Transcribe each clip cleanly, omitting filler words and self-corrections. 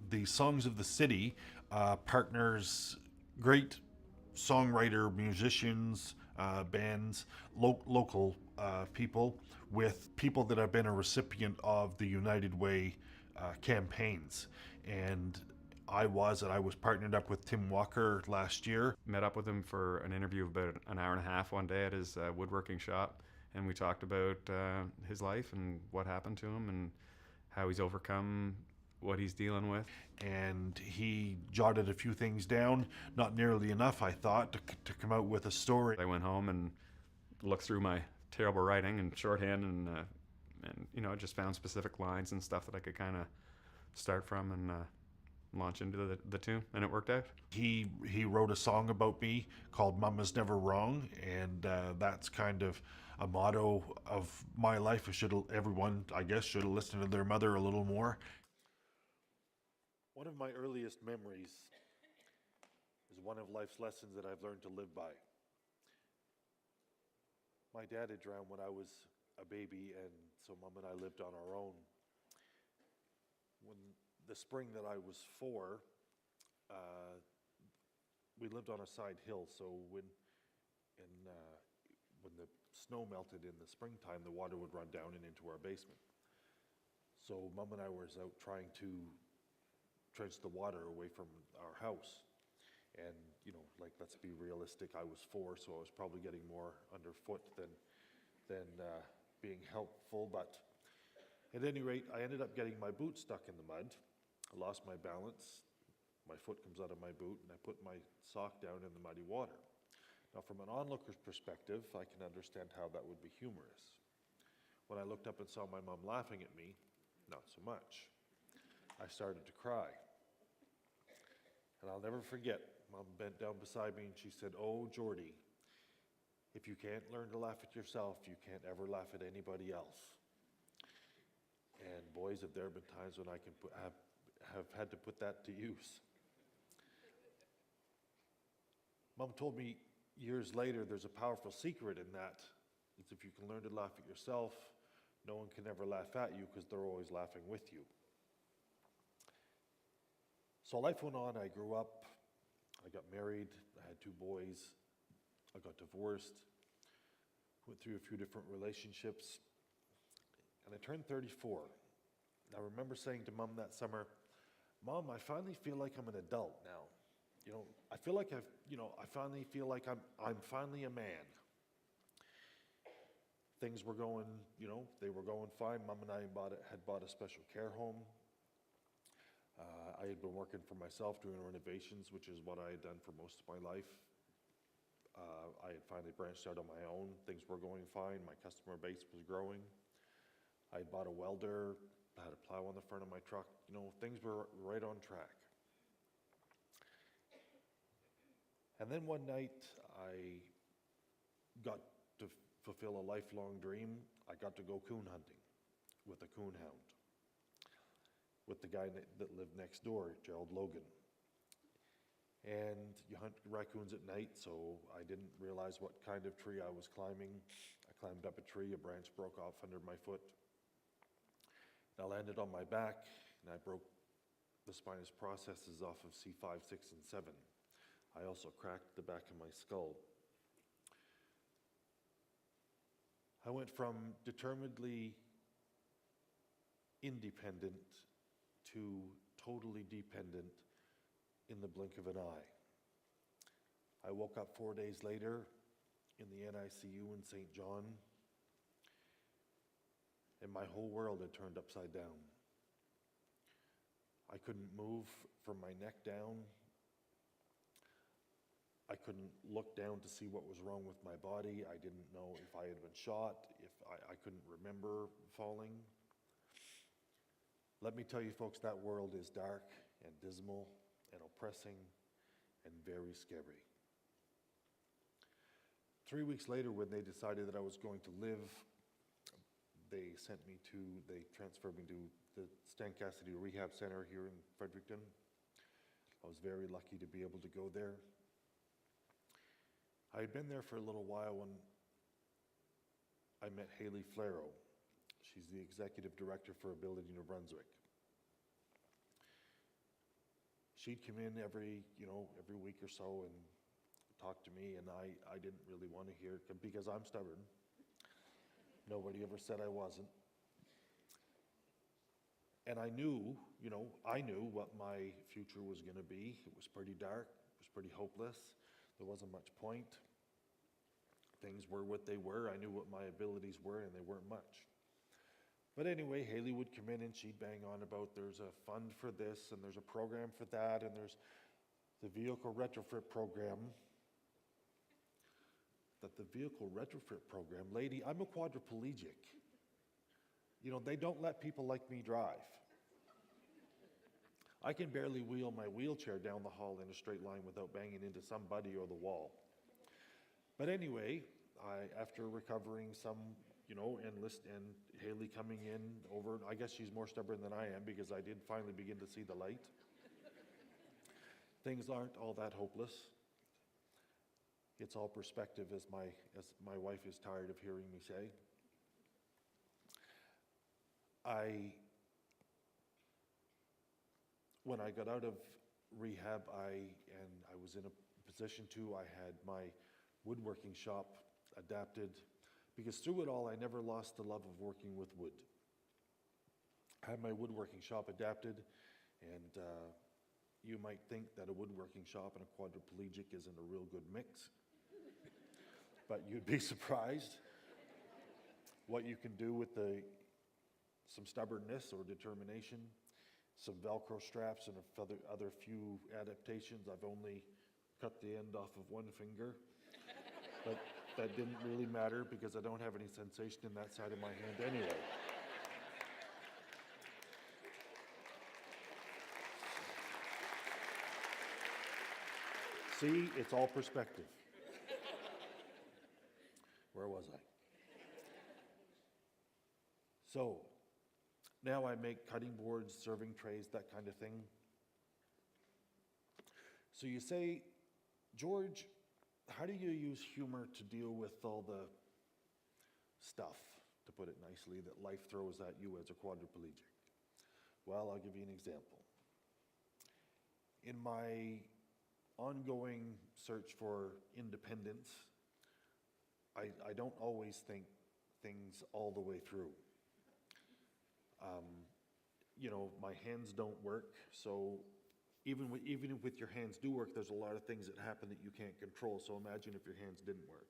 the Songs of the City partners great songwriter, musicians, bands, local people with people that have been a recipient of the United Way campaigns. And I was partnered up with Tim Walker last year. Met up with him for an interview of about an hour and a half one day at his woodworking shop, and we talked about his life and what happened to him and how he's overcome what he's dealing with. And he jotted a few things down, not nearly enough, I thought, to come out with a story. I went home and looked through my terrible writing and shorthand, and you know, just found specific lines and stuff that I could kind of start from and launch into the tune, and it worked out. He wrote a song about me called Mama's Never Wrong, and that's kind of a motto of my life. Everyone, I guess, should have listened to their mother a little more. One of my earliest memories is one of life's lessons that I've learned to live by. My dad had drowned when I was a baby, and so Mom and I lived on our own. When the spring that I was 4, we lived on a side hill, so when the snow melted in the springtime, the water would run down and into our basement. So Mom and I was out trying to trench the water away from our house. And, you know, like, let's be realistic, I was 4, so I was probably getting more underfoot than being helpful. But at any rate, I ended up getting my boot stuck in the mud. I lost my balance. My foot comes out of my boot, and I put my sock down in the muddy water. Now, from an onlooker's perspective, I can understand how that would be humorous. When I looked up and saw my mom laughing at me, not so much. I started to cry. And I'll never forget, Mom bent down beside me and she said, "Oh, Jordy, if you can't learn to laugh at yourself, you can't ever laugh at anybody else." And boys, have there been times when I have had to put that to use. Mom told me years later there's a powerful secret in that. It's if you can learn to laugh at yourself, no one can ever laugh at you because they're always laughing with you. So life went on. I grew up. I got married. I had 2 boys. I got divorced. Went through a few different relationships. And I turned 34. I remember saying to Mom that summer, "Mom, I finally feel like I'm an adult now. You know, I feel like I finally feel like I'm finally a man." Things were going, they were going fine. Mom and I had bought a special care home. I had been working for myself doing renovations, which is what I had done for most of my life. I had finally branched out on my own. Things were going fine. My customer base was growing. I had bought a welder. I had a plow on the front of my truck. Things were right on track. And then one night, I got to fulfill a lifelong dream. I got to go coon hunting with a coon hound, with the guy that lived next door, Gerald Logan. And you hunt raccoons at night, so I didn't realize what kind of tree I was climbing. I climbed up a tree, a branch broke off under my foot. And I landed on my back, and I broke the spinous processes off of C5, 6, and 7. I also cracked the back of my skull. I went from determinedly independent to totally dependent in the blink of an eye. I woke up 4 days later in the NICU in St. John, and my whole world had turned upside down. I couldn't move from my neck down. I couldn't look down to see what was wrong with my body. I didn't know if I had been shot, if I couldn't remember falling. Let me tell you, folks, that world is dark and dismal and oppressing and very scary. 3 weeks later, when they decided that I was going to live, they transferred me to the Stan Cassidy Rehab Center here in Fredericton. I was very lucky to be able to go there. I had been there for a little while when I met Haley Flero. She's the executive director for Ability New Brunswick. she'd come in every week or so and talk to me, and I didn't really want to hear it because I'm stubborn. Nobody ever said I wasn't. And I knew what my future was going to be. It was pretty dark. It was pretty hopeless. There wasn't much point. Things were what they were. I knew what my abilities were, and they weren't much. But anyway, Haley would come in and she'd bang on about there's a fund for this, and there's a program for that, and there's the vehicle retrofit program. The vehicle retrofit program, lady, I'm a quadriplegic. They don't let people like me drive. I can barely wheel my wheelchair down the hall in a straight line without banging into somebody or the wall. But anyway, after recovering some, and Haley coming in over, I guess she's more stubborn than I am because I did finally begin to see the light. Things aren't all that hopeless. It's all perspective, as my wife is tired of hearing me say. When I got out of rehab, I was in a position to, I had my woodworking shop adapted, because through it all, I never lost the love of working with wood. I had my woodworking shop adapted, and you might think that a woodworking shop and a quadriplegic isn't a real good mix, but you'd be surprised what you can do with some stubbornness or determination, some Velcro straps, and other few adaptations. I've only cut the end off of one finger, but that didn't really matter because I don't have any sensation in that side of my hand anyway. See, it's all perspective. Where was I? So, now I make cutting boards, serving trays, that kind of thing. So you say, George, how do you use humor to deal with all the stuff, to put it nicely, that life throws at you as a quadriplegic? Well, I'll give you an example. In my ongoing search for independence, I don't always think things all the way through. My hands don't work, so even with your hands do work, there's a lot of things that happen that you can't control, so imagine if your hands didn't work.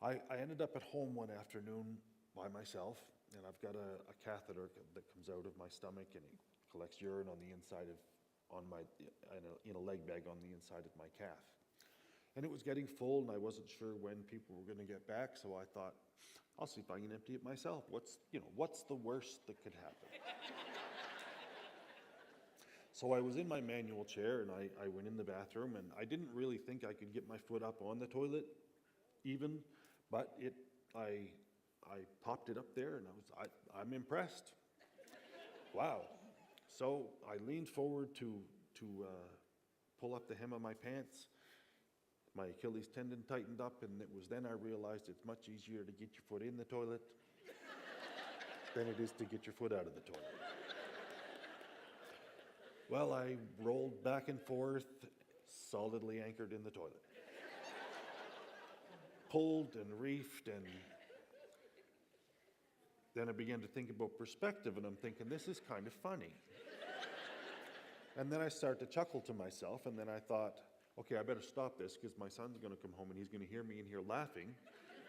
I ended up at home one afternoon by myself, and I've got a catheter that comes out of my stomach, and it collects urine on the inside in a leg bag on the inside of my calf. And it was getting full, and I wasn't sure when people were going to get back, so I thought, I'll see if I can empty it myself. What's the worst that could happen? So I was in my manual chair, and I went in the bathroom, and I didn't really think I could get my foot up on the toilet even, but I popped it up there, and I'm impressed. Wow. So I leaned forward to pull up the hem of my pants. My Achilles tendon tightened up, and it was then I realized it's much easier to get your foot in the toilet than it is to get your foot out of the toilet. Well, I rolled back and forth, solidly anchored in the toilet. Pulled and reefed, and then I began to think about perspective, and I'm thinking, this is kind of funny. And then I started to chuckle to myself, and then I thought, okay, I better stop this because my son's going to come home and he's going to hear me in here laughing,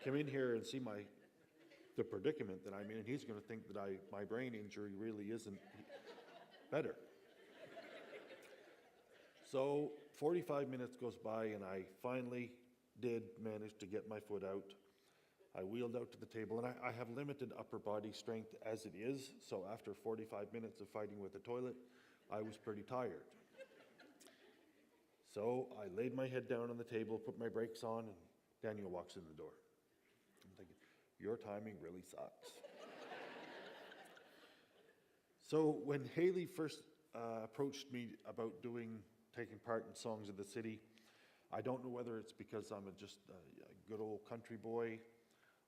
come in here and see the predicament that I'm in, and he's going to think that my brain injury really isn't better. So 45 minutes goes by, and I finally did manage to get my foot out. I wheeled out to the table, and I have limited upper body strength as it is, so after 45 minutes of fighting with the toilet, I was pretty tired. So I laid my head down on the table, put my brakes on, and Daniel walks in the door. I'm thinking, your timing really sucks. So when Haley first approached me about taking part in Songs of the City, I don't know whether it's because I'm just a good old country boy,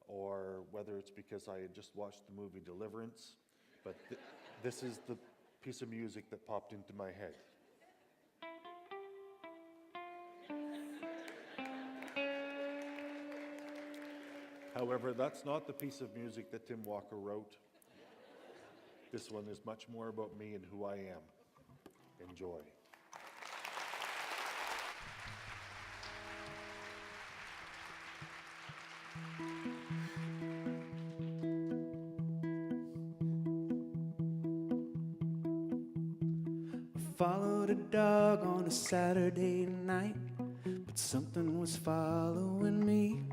or whether it's because I had just watched the movie Deliverance, but this is the piece of music that popped into my head. However, that's not the piece of music that Tim Walker wrote. This one is much more about me and who I am. Enjoy. Followed a dog on a Saturday night, but something was following me.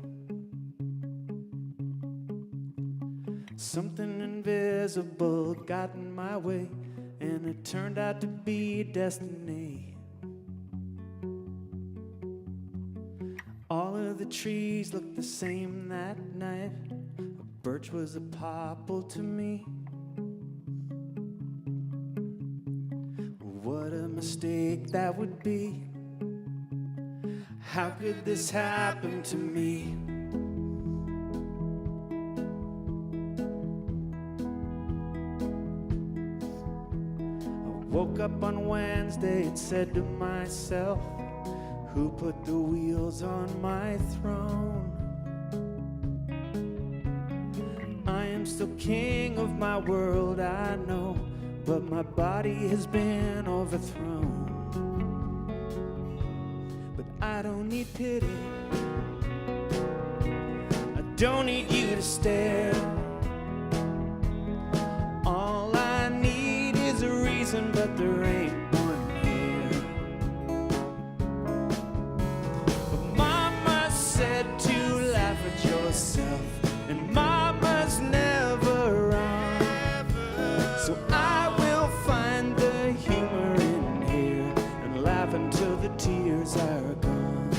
Something invisible got in my way, and it turned out to be destiny. All of the trees looked the same that night. A birch was a popple to me. What a mistake that would be. How could this happen to me? I woke up on Wednesday and said to myself, who put the wheels on my throne? I am still king of my world, I know, but my body has been overthrown. But I don't need pity, I don't need you to stare. All I need is a reason, but there ain't one here. But Mama said to laugh at yourself, and Mama's never wrong. So I will find the humor in here and laugh until the tears are gone.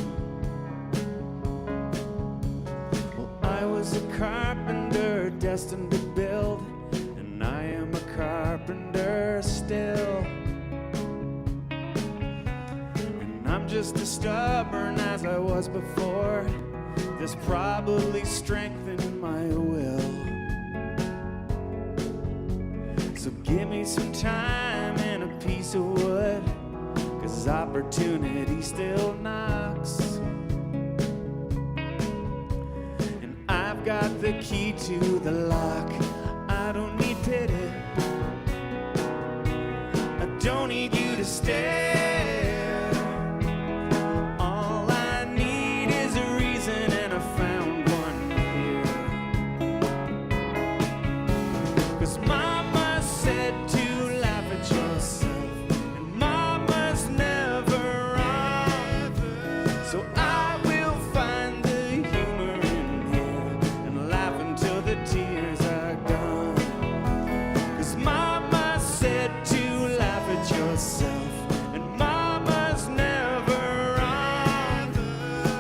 Well, I was a carpenter destined to build, and I am a carpenter still. And I'm just as stubborn as I was before. There's probably strength in my will. So give me some time and a piece of wood, 'cause opportunity still knocks. And I've got the key to the lock. I don't need pity, I don't need you to stare. All I need is a reason, and I found one here. 'Cause Mama said to laugh at yourself, and Mama's never wrong. So I will find the humor in here and laugh until the tears are gone. 'Cause Mama said to laugh at yourself, and Mama's never wrong.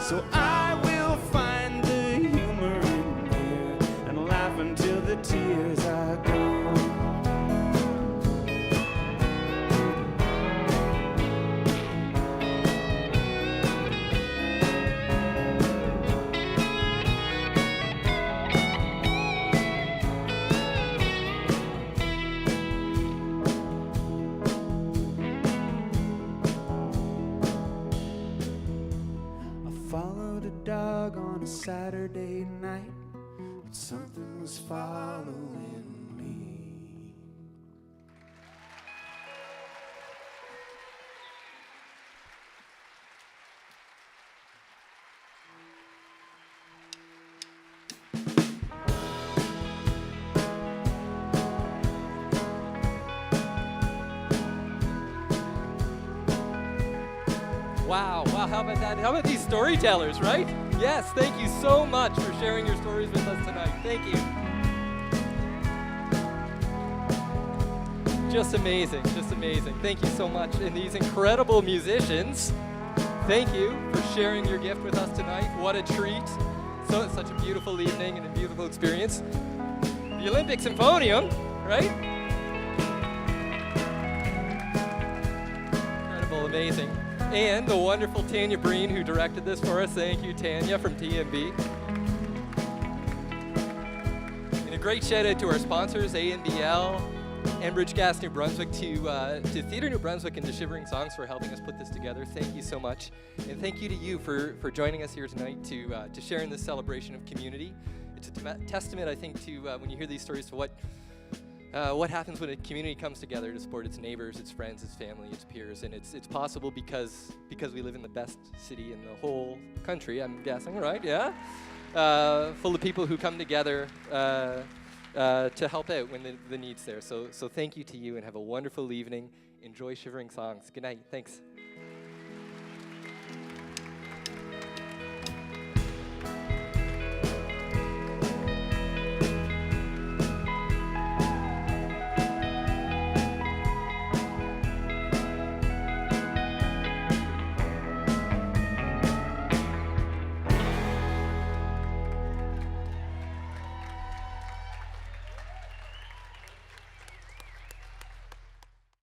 So I will find the humor in here and laugh until the tears are gone. I followed a dog on a Saturday night, but something was following me. Wow, how about that? How about these storytellers, right? Yes, thank you so much for sharing your stories with us tonight. Thank you. Just amazing, just amazing. Thank you so much. And these incredible musicians, thank you for sharing your gift with us tonight. What a treat. So it's such a beautiful evening and a beautiful experience. The Olympic Symphonium, right? Incredible, amazing. And the wonderful Tanya Breen, who directed this for us. Thank you, Tanya, from TNB. And a great shout out to our sponsors, ANBL, Enbridge Gas New Brunswick, to Theatre New Brunswick and to Shivering Songs for helping us put this together. Thank you so much. And thank you to you for joining us here tonight to share in this celebration of community. it's a testament, I think, to when you hear these stories, to what happens when a community comes together to support its neighbors, its friends, its family, its peers, and it's possible because we live in the best city in the whole country, I'm guessing, right? Yeah, full of people who come together to help out when the need's there. So thank you to you, and have a wonderful evening. Enjoy Shivering Songs. Good night. Thanks.